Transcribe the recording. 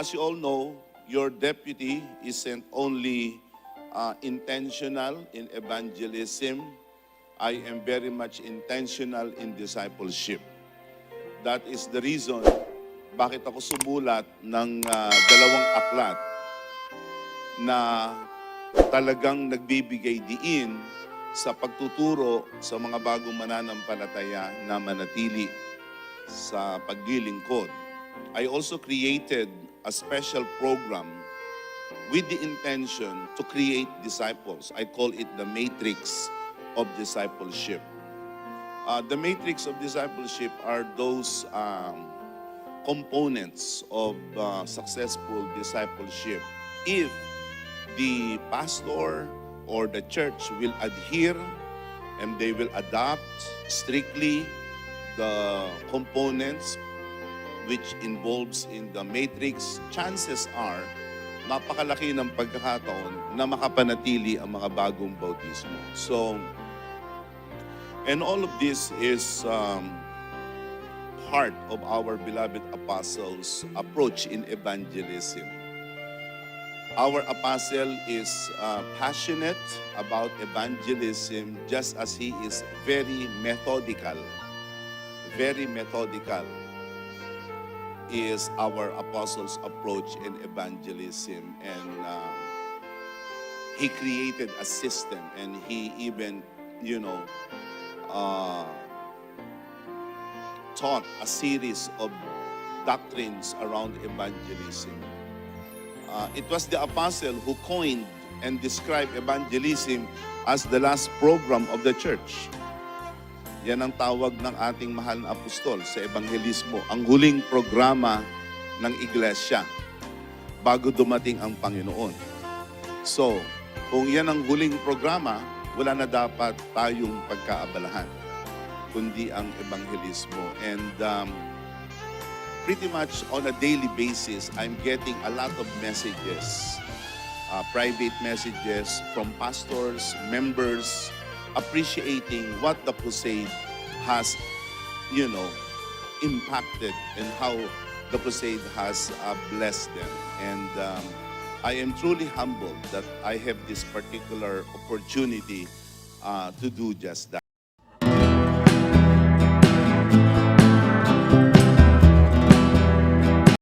as you all know, your deputy isn't only intentional in evangelism. I am very much intentional in discipleship. That is the reason bakit ako sumulat ng dalawang aklat na talagang nagbibigay diin sa pagtuturo sa mga bagong mananampalataya na manatili sa paglilingkod. I also created a special program with the intention to create disciples. I call it the matrix of discipleship. The matrix of discipleship are those components of successful discipleship. If the pastor or the church will adhere and they will adopt strictly the components which involves in the matrix, chances are napakalaki ng pagkakataon na makapanatili ang mga bagong bautismo. So, and all of this is part of our beloved apostles' approach in evangelism. Our apostle is passionate about evangelism just as he is very methodical. Very methodical is our apostles' approach in evangelism. And he created a system, and he even, taught a series of doctrines around evangelism. It was the apostle who coined and described evangelism as the last program of the church. Yan ang tawag ng ating mahal na apostol sa ebanghelismo, ang huling programa ng iglesia bago dumating ang Panginoon. So, kung yan ang huling programa, wala na dapat tayong pagkaabalahan, kundi ang ebanghelismo. And pretty much on a daily basis, I'm getting a lot of messages, private messages from pastors, members, appreciating what the crusade has, impacted and how the crusade has blessed them. And I am truly humbled that I have this particular opportunity to do just that.